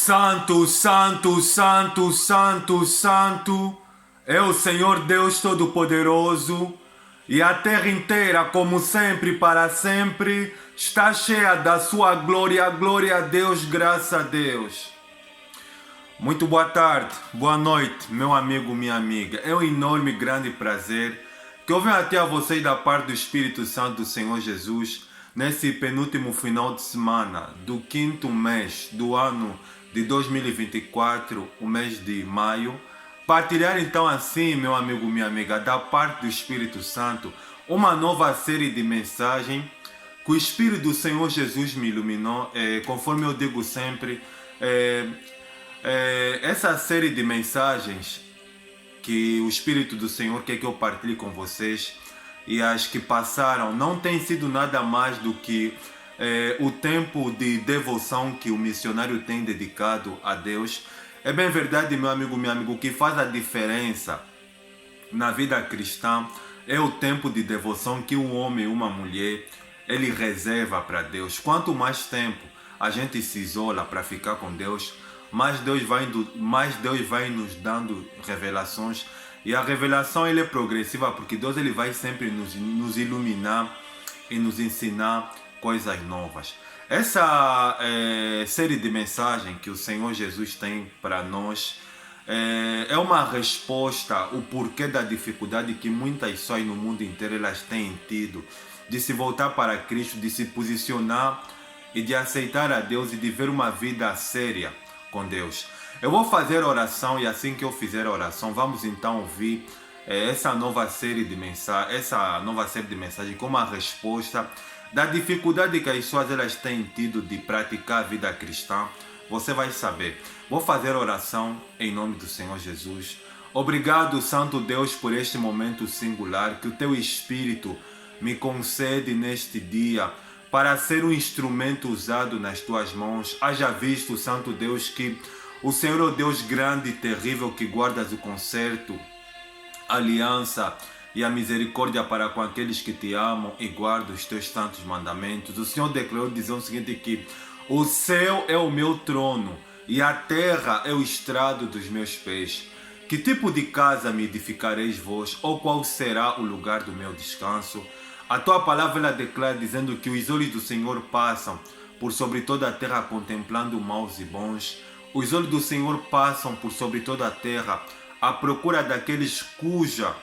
Santo, santo, santo, santo, santo é o Senhor Deus Todo-Poderoso, e a terra inteira, como sempre, para sempre, está cheia da sua glória. Glória a Deus, graças a Deus. Muito boa tarde, boa noite, meu amigo, minha amiga. É um enorme, grande prazer que eu venho até a vocês da parte do Espírito Santo do Senhor Jesus nesse penúltimo final de semana do quinto mês do ano de 2024, o mês de maio. Partilhar então assim, meu amigo, minha amiga, da parte do Espírito Santo, uma nova série de mensagens que o Espírito do Senhor Jesus me iluminou, conforme eu digo sempre, essa série de mensagens que o Espírito do Senhor quer que eu partilhe com vocês e as que passaram não tem sido nada mais do que o tempo de devoção que o missionário tem dedicado a Deus. É bem verdade, meu amigo, meu amigo, o que faz a diferença na vida cristã é o tempo de devoção que um homem e uma mulher ele reserva para Deus. Quanto mais tempo a gente se isola para ficar com Deus, mais Deus vai nos dando revelações. E a revelação ele é progressiva, porque Deus ele vai sempre nos iluminar e nos ensinar coisas novas. Essa série de mensagens que o Senhor Jesus tem para nós é uma resposta ao porquê da dificuldade que muitas pessoas no mundo inteiro elas têm tido de se voltar para Cristo, de se posicionar e de aceitar a Deus e de ver uma vida séria com Deus. Eu vou fazer oração e assim que eu fizer a oração, vamos então ouvir essa nova série de mensagens como uma resposta da dificuldade que as pessoas elas têm tido de praticar a vida cristã. Você vai saber. Vou fazer oração em nome do Senhor Jesus. Obrigado, Santo Deus, por este momento singular que o Teu Espírito me concede neste dia para ser um instrumento usado nas Tuas mãos. Haja visto, Santo Deus, que o Senhor é o Deus grande e terrível que guardas o concerto, a aliança e a misericórdia para com aqueles que te amam e guardam os teus santos mandamentos. O Senhor declarou dizendo o seguinte, que o céu é o meu trono e a terra é o estrado dos meus pés. Que tipo de casa me edificareis vós, ou qual será o lugar do meu descanso? A tua palavra ela declara dizendo que os olhos do Senhor passam por sobre toda a terra contemplando maus e bons. Os olhos do Senhor passam por sobre toda a terra à procura daqueles cuja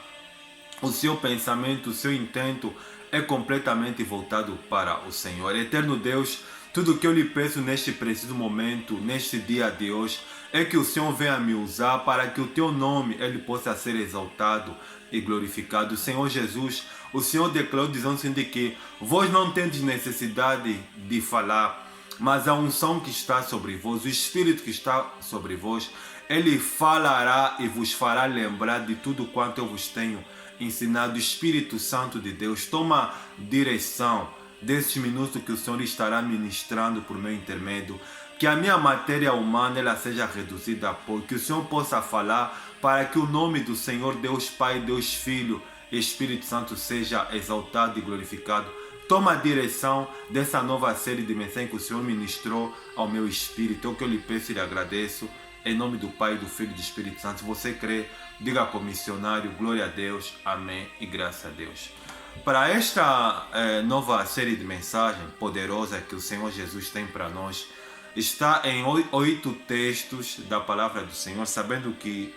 o seu pensamento, o seu intento é completamente voltado para o Senhor. Eterno Deus, tudo o que eu lhe peço neste preciso momento, neste dia de hoje, é que o Senhor venha me usar para que o teu nome ele possa ser exaltado e glorificado. Senhor Jesus, o Senhor declarou dizendo assim de que vós não tendes necessidade de falar, mas a unção que está sobre vós, o Espírito que está sobre vós, ele falará e vos fará lembrar de tudo quanto eu vos tenho ensinado. Espírito Santo de Deus, toma direção desses minutos que o Senhor estará ministrando por meu intermédio, que a minha matéria humana ela seja reduzida a pó, que o Senhor possa falar para que o nome do Senhor Deus Pai, Deus Filho e Espírito Santo seja exaltado e glorificado. Toma a direção dessa nova série de mensagens que o Senhor ministrou ao meu espírito. É o que eu lhe peço e lhe agradeço. Em nome do Pai, do Filho e do Espírito Santo. Se você crê, diga com o missionário, glória a Deus, amém e graças a Deus. Para esta nova série de mensagens poderosa que o Senhor Jesus tem para nós, está em 8 textos da palavra do Senhor, sabendo que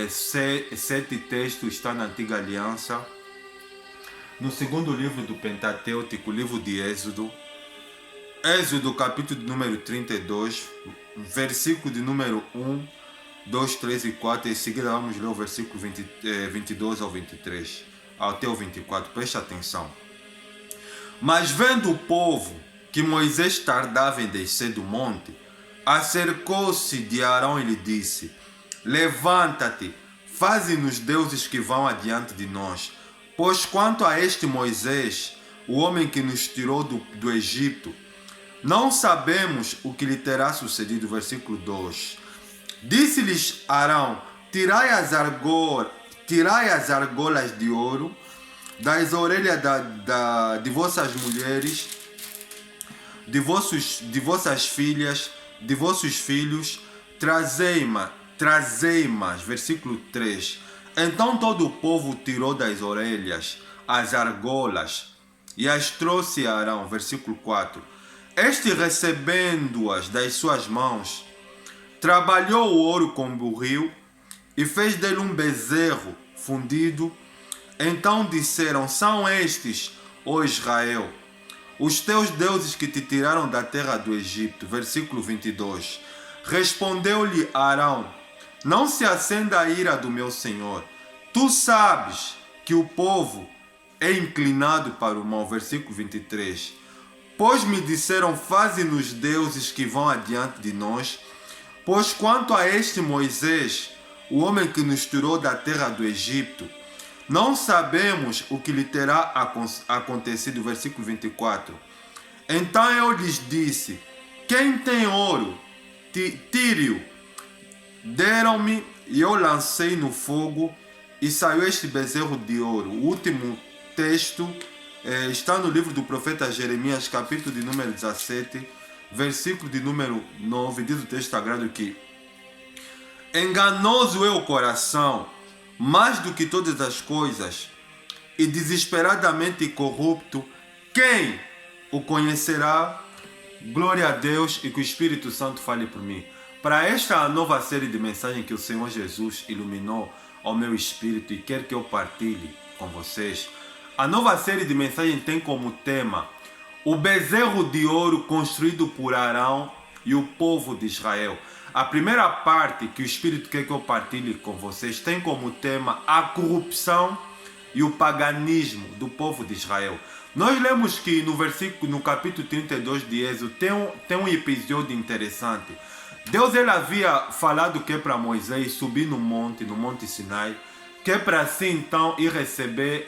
7 textos estão na Antiga Aliança, no segundo livro do Pentateuco, livro de Êxodo, capítulo número 32, versículo de número 1, 2, 3 e 4, e em seguida vamos ler o versículo 22 ao 23, até o 24, preste atenção. Mas vendo o povo que Moisés tardava em descer do monte, acercou-se de Arão e lhe disse, levanta-te, faze-nos deuses que vão adiante de nós, pois quanto a este Moisés, o homem que nos tirou do Egito, não sabemos o que lhe terá sucedido. Versículo 2. Disse-lhes Arão, tirai as argolas de ouro das orelhas de vossas mulheres, de vossas filhas, de vossos filhos, trazei-mas, versículo 3. Então todo o povo tirou das orelhas as argolas e as trouxe a Arão, versículo 4. Este, recebendo-as das suas mãos, trabalhou o ouro com burril e fez dele um bezerro fundido. Então disseram: são estes, ó Israel, os teus deuses que te tiraram da terra do Egito. Versículo 22. Respondeu-lhe Arão: não se acenda a ira do meu senhor. Tu sabes que o povo é inclinado para o mal. Versículo 23. Pois me disseram: faze-nos deuses que vão adiante de nós. Pois quanto a este Moisés, o homem que nos tirou da terra do Egito, não sabemos o que lhe terá acontecido. Versículo 24. Então eu lhes disse: quem tem ouro, tire-o. Deram-me e eu lancei no fogo e saiu este bezerro de ouro. O último texto está no livro do profeta Jeremias, capítulo de número 17, versículo de número 9. Diz o texto sagrado que: enganoso é o coração, mais do que todas as coisas, e desesperadamente corrupto, quem o conhecerá? Glória a Deus, e que o Espírito Santo fale por mim. Para esta nova série de mensagens que o Senhor Jesus iluminou ao meu espírito e quer que eu partilhe com vocês, a nova série de mensagens tem como tema o bezerro de ouro construído por Arão e o povo de Israel. A primeira parte que o Espírito quer que eu partilhe com vocês tem como tema a corrupção e o paganismo do povo de Israel. Nós lemos que no capítulo 32 de Êxodo tem um episódio interessante. Deus ele havia falado que é para Moisés subir no Monte Sinai, que é para assim então ir receber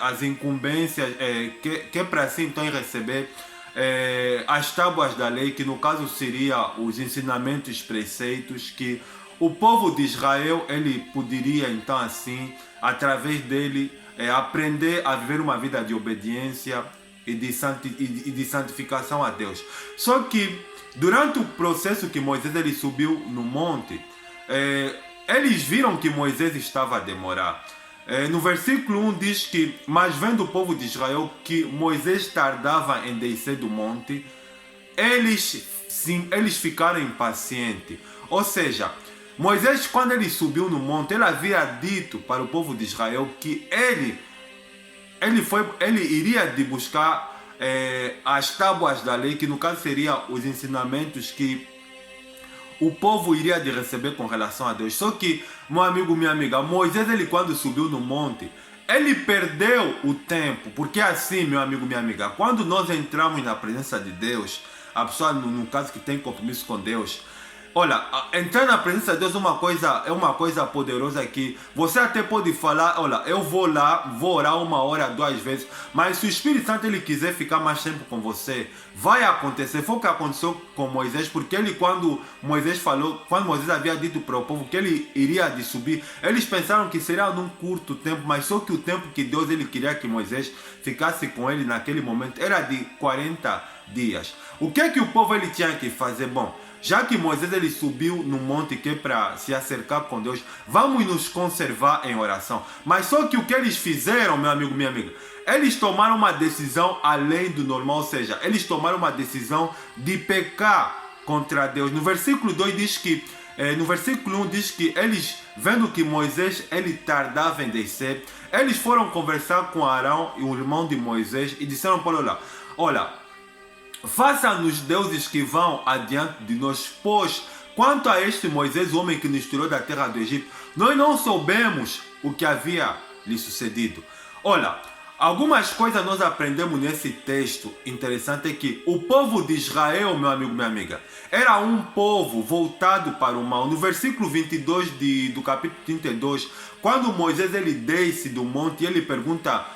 as incumbências, que é para assim então ir receber as tábuas da lei, que no caso seria os ensinamentos, preceitos, que o povo de Israel ele poderia então assim, através dele, aprender a viver uma vida de obediência e de santificação a Deus. Só que durante o processo que Moisés ele subiu no monte, eles viram que Moisés estava a demorar. No versículo 1 diz que: mas vendo o povo de Israel que Moisés tardava em descer do monte, eles ficaram impacientes. Ou seja, Moisés, quando ele subiu no monte, ele havia dito para o povo de Israel que ele iria de buscar as tábuas da lei, que no caso seriam os ensinamentos que o povo iria de receber com relação a Deus. Só que, meu amigo, minha amiga, Moisés, ele quando subiu no monte, ele perdeu o tempo, porque assim, meu amigo, minha amiga, quando nós entramos na presença de Deus, a pessoa, no caso que tem compromisso com Deus, olha, entrar na presença de Deus é uma coisa poderosa, que você até pode falar: olha, eu vou lá, vou orar 1 hora, 2 vezes, mas se o Espírito Santo ele quiser ficar mais tempo com você, vai acontecer. Foi o que aconteceu com Moisés, porque quando Moisés havia dito para o povo que ele iria de subir, eles pensaram que seria num curto tempo, mas só que o tempo que Deus ele queria que Moisés ficasse com ele naquele momento era de 40 dias. O que o povo ele tinha que fazer? Bom, já que Moisés ele subiu no monte que é para se acercar com Deus, vamos nos conservar em oração. Mas só que o que eles fizeram, meu amigo, minha amiga, eles tomaram uma decisão além do normal, ou seja, eles tomaram uma decisão de pecar contra Deus. No versículo 2 diz que, no versículo 1 diz que eles, vendo que Moisés ele tardava em descer, eles foram conversar com Arão, o irmão de Moisés, e disseram para ele: olha, faça-nos deuses que vão adiante de nós, pois quanto a este Moisés, o homem que nos tirou da terra do Egito, nós não soubemos o que havia lhe sucedido. Olha, algumas coisas nós aprendemos nesse texto interessante, é que o povo de Israel, meu amigo, minha amiga, era um povo voltado para o mal. No versículo 22 do capítulo 32, quando Moisés ele desce do monte, ele pergunta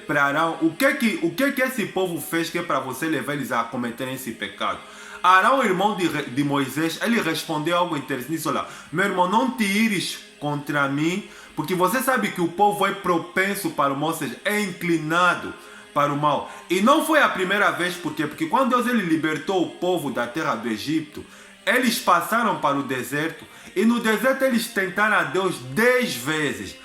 para Arão: o que esse povo fez que é para você levar eles a cometerem esse pecado? Arão, irmão de Moisés, ele respondeu algo interessante. Disse: olha, meu irmão, não te ires contra mim, porque você sabe que o povo é propenso para o mal, ou seja, é inclinado para o mal. E não foi a primeira vez, por quê? Porque quando Deus ele libertou o povo da terra do Egito, eles passaram para o deserto, e no deserto eles tentaram a Deus 10 vezes.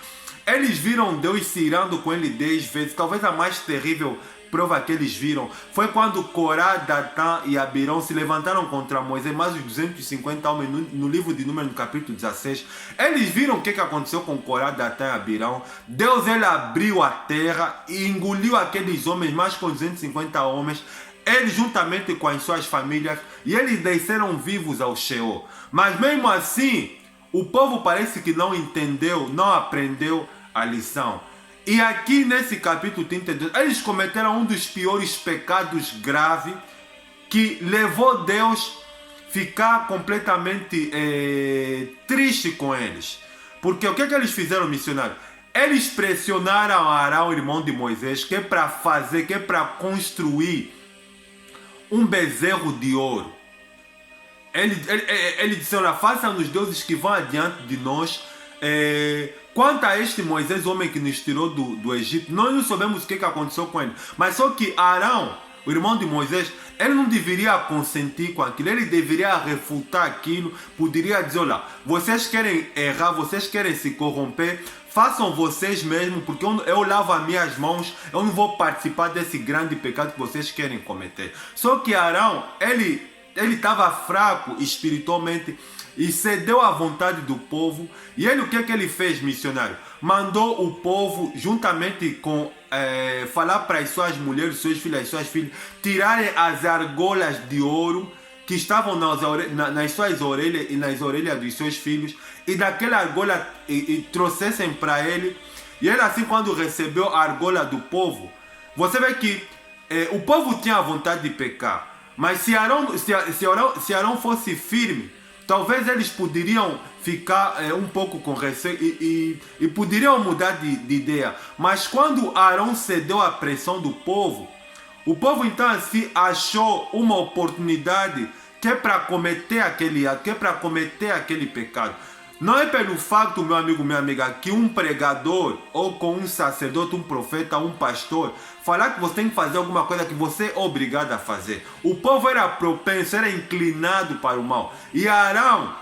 Eles viram Deus se irando com ele 10 vezes. Talvez a mais terrível prova que eles viram foi quando Corá, Datã e Abirão se levantaram contra Moisés, mais os 250 homens no livro de Números, no capítulo 16. Eles viram o que aconteceu com Corá, Datã e Abirão. Deus ele abriu a terra e engoliu aqueles homens, mais com 250 homens, eles juntamente com as suas famílias, e eles desceram vivos ao Sheol. Mas mesmo assim, o povo parece que não entendeu, não aprendeu a lição. E aqui nesse capítulo 32, eles cometeram um dos piores pecados graves que levou Deus a ficar completamente triste com eles. Porque o que eles fizeram, missionário? Eles pressionaram Arão, irmão de Moisés, que é para fazer, que é para construir um bezerro de ouro. Ele disse, olha, faça-nos deuses que vão adiante de nós. Quanto a este Moisés, homem que nos tirou do Egito, nós não sabemos o que aconteceu com ele. Mas só que Arão, o irmão de Moisés, ele não deveria consentir com aquilo. Ele deveria refutar aquilo. Poderia dizer, olha, vocês querem errar, vocês querem se corromper, façam vocês mesmos, porque eu lavo as minhas mãos, eu não vou participar desse grande pecado que vocês querem cometer. Só que Arão, ele estava fraco espiritualmente e cedeu à vontade do povo. E ele, o que ele fez, missionário? Mandou o povo, juntamente com falar para as suas mulheres, seus filhos, as suas filhas, tirarem as argolas de ouro que estavam nas suas orelhas e nas orelhas dos seus filhos, e daquela argola e trouxessem para ele. E ele assim, quando recebeu a argola do povo, você vê que o povo tinha a vontade de pecar. Mas se Arão fosse firme, talvez eles poderiam ficar um pouco com receio e poderiam mudar de ideia. Mas quando Arão cedeu à pressão do povo, o povo então assim achou uma oportunidade que é para cometer aquele ato, que é para cometer aquele pecado. Não é pelo facto, meu amigo, minha amiga, que um pregador, ou com um sacerdote, um profeta, um pastor, falar que você tem que fazer alguma coisa que você é obrigado a fazer. O povo era propenso, era inclinado para o mal. E Arão,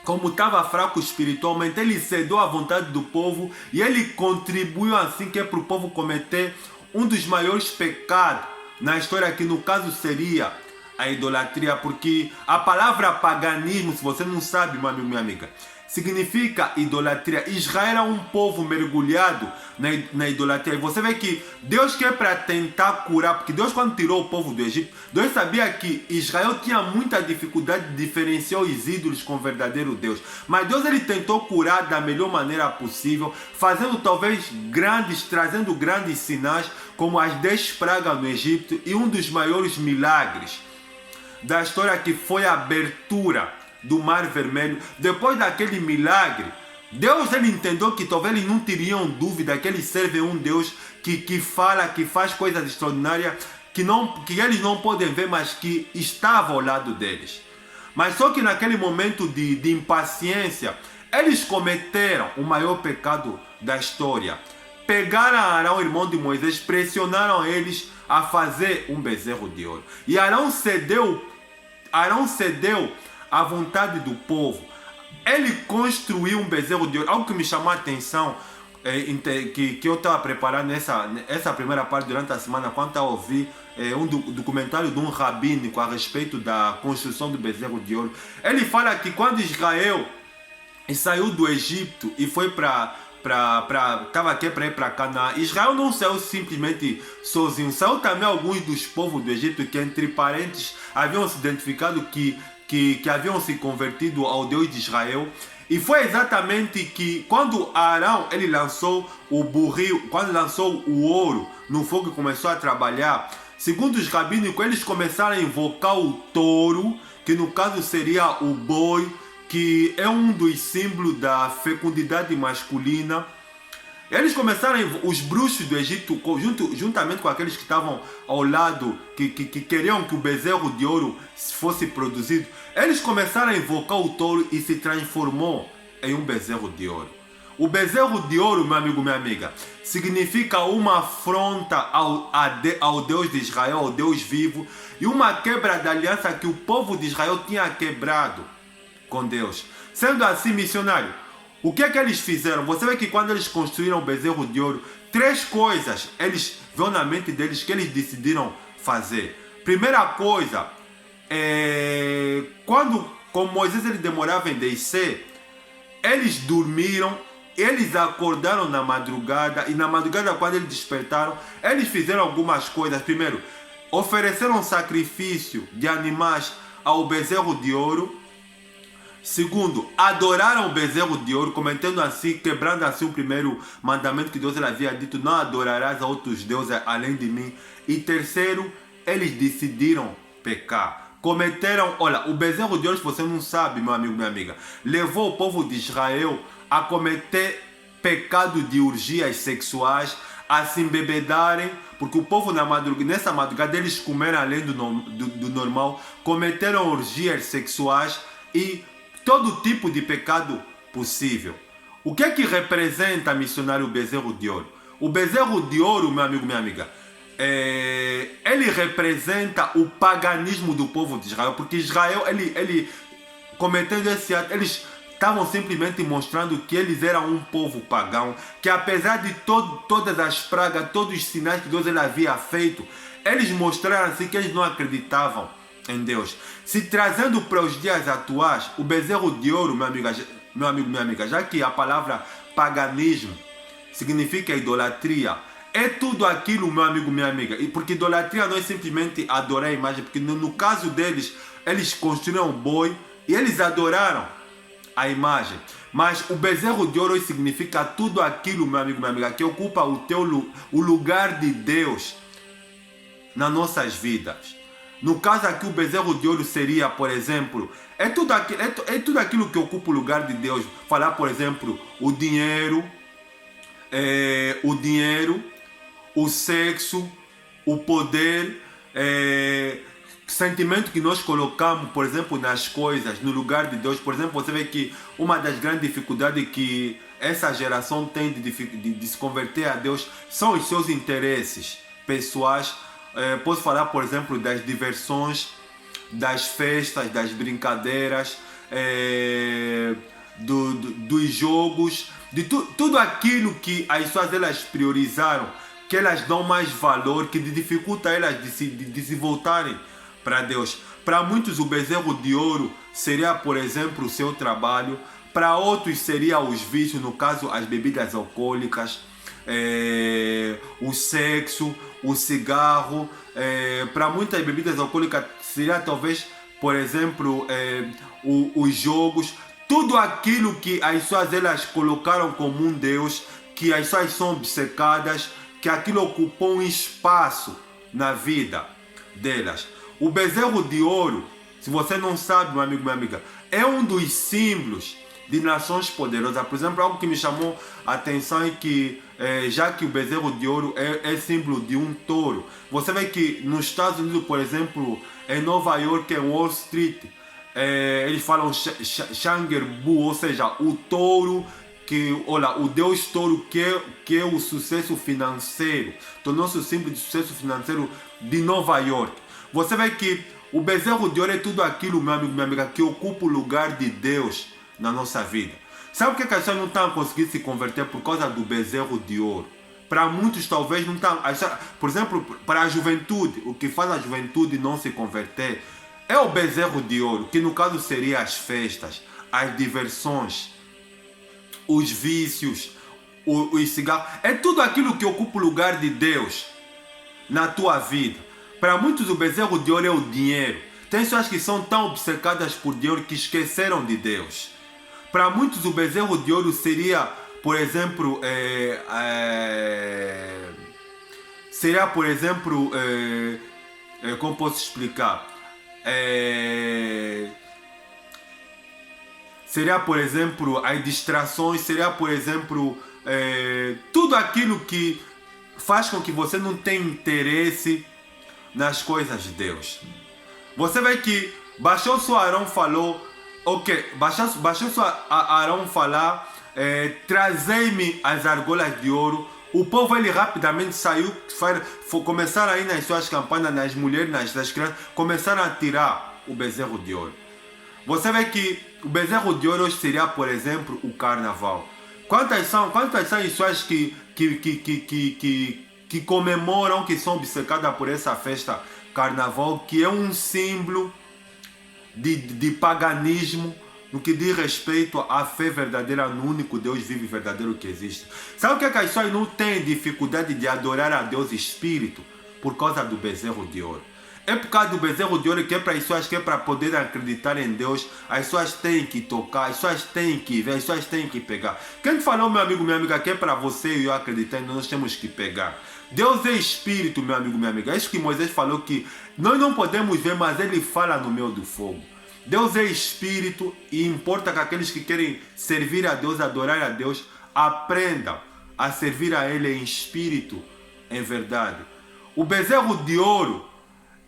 como estava fraco espiritualmente, ele cedeu à vontade do povo e ele contribuiu assim que é para o povo cometer um dos maiores pecados na história, que no caso seria a idolatria, porque a palavra paganismo, se você não sabe, meu amigo, minha amiga, significa idolatria. Israel era um povo mergulhado na idolatria. E você vê que Deus quer para tentar curar, porque Deus, quando tirou o povo do Egito, Deus sabia que Israel tinha muita dificuldade de diferenciar os ídolos com o verdadeiro Deus. Mas Deus ele tentou curar da melhor maneira possível, fazendo trazendo grandes sinais, como as 10 pragas no Egito, e um dos maiores milagres da história, que foi a abertura do Mar Vermelho. Depois daquele milagre, Deus ele entendeu que talvez eles não teriam dúvida que eles servem um Deus que fala, que faz coisas extraordinárias, que eles não podem ver, mas que estava ao lado deles. Mas só que naquele momento de impaciência, eles cometeram o maior pecado da história. Pegaram Arão, irmão de Moisés, pressionaram eles a fazer um bezerro de ouro. E Arão cedeu à vontade do povo. Ele construiu um bezerro de ouro. Algo que me chamou a atenção, que eu estava preparando essa primeira parte durante a semana, quando eu ouvi um documentário de um rabínico a respeito da construção do bezerro de ouro. Ele fala que quando Israel saiu do Egito e foi estava aqui para ir para Canaã, Israel não saiu simplesmente sozinho, saiu também alguns dos povos do Egito que, entre parentes, haviam se identificado que haviam se convertido ao Deus de Israel. E foi exatamente que quando Arão ele lançou o burril, quando lançou o ouro no fogo e começou a trabalhar, segundo os rabínicos, eles começaram a invocar o touro, que no caso seria o boi, que é um dos símbolos da fecundidade masculina. Eles começaram, os bruxos do Egito, juntamente com aqueles que estavam ao lado, que queriam que o bezerro de ouro fosse produzido, eles começaram a invocar o touro e se transformou em um bezerro de ouro. O bezerro de ouro, meu amigo, minha amiga, significa uma afronta ao Deus de Israel, ao Deus vivo, e uma quebra da aliança que o povo de Israel tinha quebrado com Deus. Sendo assim, missionário, o que é que eles fizeram? Você vê que quando eles construíram o bezerro de ouro, 3 coisas eles veio na mente deles que eles decidiram fazer. Primeira coisa, quando com Moisés ele demorava em descer, eles dormiram, eles acordaram na madrugada, e na madrugada quando eles despertaram, eles fizeram algumas coisas. Primeiro, ofereceram sacrifício de animais ao bezerro de ouro. Segundo, adoraram o bezerro de ouro, cometendo assim, quebrando assim o primeiro mandamento que Deus havia dito: não adorarás a outros deuses além de mim. E terceiro, eles decidiram pecar. Cometeram, olha, o bezerro de ouro, se você não sabe, meu amigo, minha amiga, levou o povo de Israel a cometer pecado de orgias sexuais, a se embebedarem, porque o povo nessa madrugada eles comeram além do normal, cometeram orgias sexuais e todo tipo de pecado possível. O que é que representa, missionário, o bezerro de ouro? O bezerro de ouro, meu amigo, minha amiga, ele representa o paganismo do povo de Israel, porque Israel, ele cometendo esse ato, eles estavam simplesmente mostrando que eles eram um povo pagão, que apesar de todas as pragas, todos os sinais que Deus ele havia feito, eles mostraram assim que eles não acreditavam em Deus. Se trazendo para os dias atuais, o bezerro de ouro, meu amigo, minha amiga, já que a palavra paganismo significa idolatria, é tudo aquilo, meu amigo, minha amiga. E porque idolatria não é simplesmente adorar a imagem, porque no caso deles, eles construíram um boi e eles adoraram a imagem. Mas o bezerro de ouro significa tudo aquilo, meu amigo, minha amiga, que ocupa o lugar de Deus nas nossas vidas. No caso aqui, o bezerro de ouro seria, por exemplo, é tudo aquilo que ocupa o lugar de Deus. Falar, por exemplo, o dinheiro, o sexo, o poder, sentimento que nós colocamos, por exemplo, nas coisas, no lugar de Deus. Por exemplo, você vê que uma das grandes dificuldades que essa geração tem de se converter a Deus são os seus interesses pessoais. Posso falar, por exemplo, das diversões, das festas, das brincadeiras, dos jogos, de tudo aquilo que as pessoas elas priorizaram, que elas dão mais valor, que dificulta elas de se voltarem para Deus. Para muitos o bezerro de ouro seria, por exemplo, o seu trabalho. Para outros seria os vícios, no caso as bebidas alcoólicas, o sexo, o cigarro. Para muitas bebidas alcoólicas seria talvez, por exemplo, os jogos. Tudo aquilo que as pessoas elas colocaram como um Deus, que as pessoas são obcecadas, que aquilo ocupou um espaço na vida delas. O bezerro de ouro, se você não sabe, meu amigo, minha amiga, é um dos símbolos de nações poderosas. Por exemplo, algo que me chamou a atenção é que, já que o bezerro de ouro é símbolo de um touro, você vê que nos Estados Unidos, por exemplo, em Nova York, em Wall Street, eles falam Shangerbu, ou seja, o touro, o Deus touro que é o sucesso financeiro, tornou-se o símbolo de sucesso financeiro de Nova York. Você vê que o bezerro de ouro é tudo aquilo, meu amigo, minha amiga, que ocupa o lugar de Deus na nossa vida. Sabe por que as pessoas não estão conseguindo se converter por causa do bezerro de ouro? Para muitos talvez não estão. Por exemplo, para a juventude, o que faz a juventude não se converter é o bezerro de ouro, que no caso seria as festas, as diversões, os vícios, os cigarros. É tudo aquilo que ocupa o lugar de Deus na tua vida. Para muitos o bezerro de ouro é o dinheiro. Tem pessoas que são tão obcecadas por dinheiro que esqueceram de Deus. Para muitos o bezerro de ouro seria, por exemplo, como posso explicar? Seria, por exemplo, as distrações, seria, por exemplo, tudo aquilo que faz com que você não tenha interesse nas coisas de Deus. Você vê que baixou só Arão falou, ok, baixou só Arão falar trazei-me as argolas de ouro. O povo ele rapidamente saiu, começaram a ir nas suas campanas, nas mulheres, nas crianças, começaram a tirar o bezerro de ouro. Você vê que o bezerro de ouro hoje seria, por exemplo, o carnaval. Quantas são as pessoas que comemoram, que são obcecadas por essa festa carnaval, que é um símbolo de paganismo no que diz respeito à fé verdadeira no único Deus vivo e verdadeiro que existe. Sabe o que as pessoas não têm dificuldade de adorar a Deus Espírito? Por causa do bezerro de ouro. É por causa do bezerro de ouro que é para as pessoas, que é para poder acreditar em Deus, as pessoas têm que tocar, as pessoas têm que ver, as pessoas têm que pegar. Quem falou, meu amigo, minha amiga, que é para você e eu acreditar, nós temos que pegar. Deus é Espírito, meu amigo, minha amiga. É isso que Moisés falou, que nós não podemos ver, mas Ele fala no meio do fogo. Deus é Espírito e importa que aqueles que querem servir a Deus, adorar a Deus, aprendam a servir a Ele em espírito, em verdade. O bezerro de ouro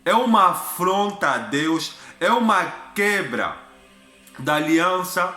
é uma afronta a Deus, é uma quebra da aliança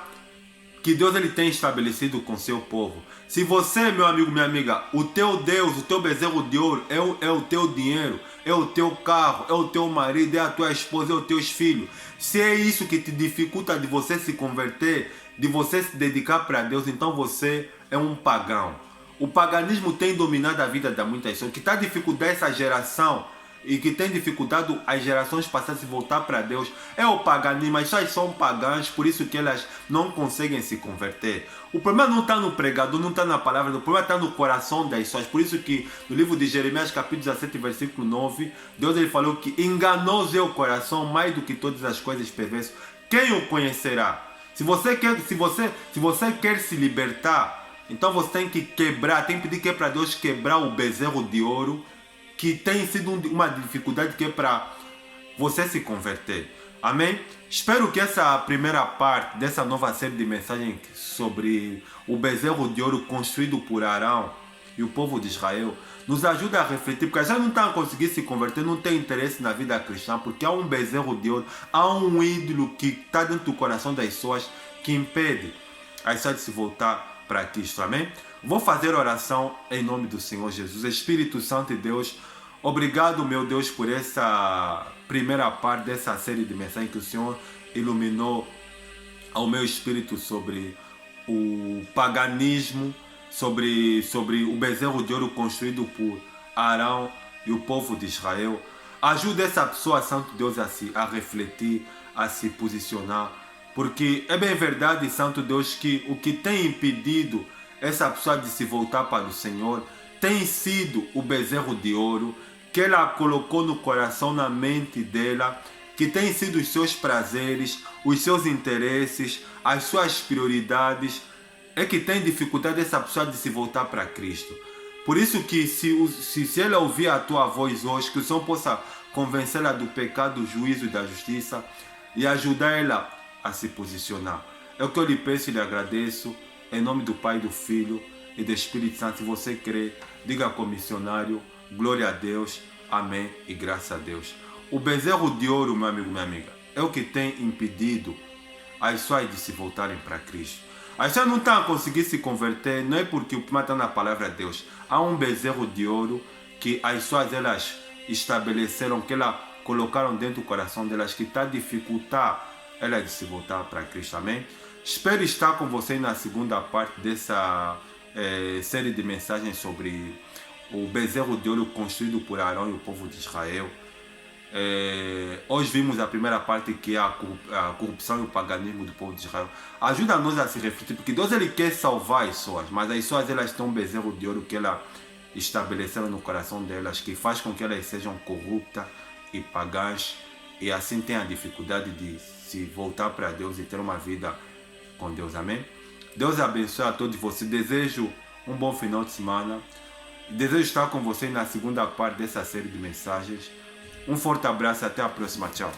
que Deus ele tem estabelecido com seu povo. Se você, meu amigo, minha amiga, o teu Deus, o teu bezerro de ouro é o teu dinheiro, é o teu carro, é o teu marido, é a tua esposa, é os teus filhos. Se é isso que te dificulta de você se converter, de você se dedicar para Deus, então você é um pagão. O paganismo tem dominado a vida de muitas pessoas. O que está dificultando essa geração e que tem dificuldade as gerações passadas se voltar para Deus é o paganismo. As pessoas são pagãs, por isso que elas não conseguem se converter. O problema não está no pregador, não está na palavra, o problema está no coração das pessoas. Por isso que no livro de Jeremias, capítulo 17, versículo 9, Deus ele falou que enganoso é o coração mais do que todas as coisas perversas. Quem o conhecerá? Se você quer se libertar, então você tem que quebrar, tem que pedir que é para Deus quebrar o bezerro de ouro, que tem sido uma dificuldade que é para você se converter. Amém? Espero que essa primeira parte dessa nova série de mensagens sobre o bezerro de ouro construído por Arão e o povo de Israel nos ajude a refletir, porque já não estão a conseguir se converter, não tem interesse na vida cristã, porque há um bezerro de ouro, há um ídolo que está dentro do coração das pessoas que impede as pessoas de se voltar para Cristo. Amém? Vou fazer oração em nome do Senhor Jesus. Espírito Santo de Deus, obrigado, meu Deus, por essa primeira parte dessa série de mensagens que o Senhor iluminou ao meu espírito sobre o paganismo, sobre o bezerro de ouro construído por Arão e o povo de Israel. Ajuda essa pessoa, Santo Deus, a refletir, a se posicionar, porque é bem verdade, Santo Deus, que o que tem impedido essa pessoa de se voltar para o Senhor tem sido o bezerro de ouro que ela colocou no coração, na mente dela, que tem sido os seus prazeres, os seus interesses, as suas prioridades, é que tem dificuldade essa pessoa de se voltar para Cristo. Por isso que se ela ouvir a tua voz hoje, que o Senhor possa convencê-la do pecado, do juízo e da justiça e ajudar ela a se posicionar. É o que eu lhe peço e lhe agradeço, em nome do Pai, do Filho e do Espírito Santo. Se você crê, diga com o missionário, glória a Deus, amém e graças a Deus. O bezerro de ouro, meu amigo, minha amiga, é o que tem impedido as pessoas de se voltarem para Cristo. As pessoas não estão a conseguir se converter, não é porque o problema está na palavra de Deus. Há um bezerro de ouro que as pessoas elas estabeleceram, que elas colocaram dentro do coração delas, que está a dificultar elas de se voltar para Cristo. Amém? Espero estar com vocês na segunda parte dessa série de mensagens sobre o bezerro de ouro construído por Arão e o povo de Israel. Hoje vimos a primeira parte, que é a corrupção e o paganismo do povo de Israel. Ajuda-nos a se refletir, porque Deus ele quer salvar as pessoas, mas as pessoas elas têm um bezerro de ouro que ela estabeleceram no coração delas, que faz com que elas sejam corruptas e pagãs, e assim tenham a dificuldade de se voltar para Deus e ter uma vida com Deus. Amém? Deus abençoe a todos vocês. Desejo um bom final de semana. Desejo estar com vocês na segunda parte dessa série de mensagens. Um forte abraço e até a próxima. Tchau.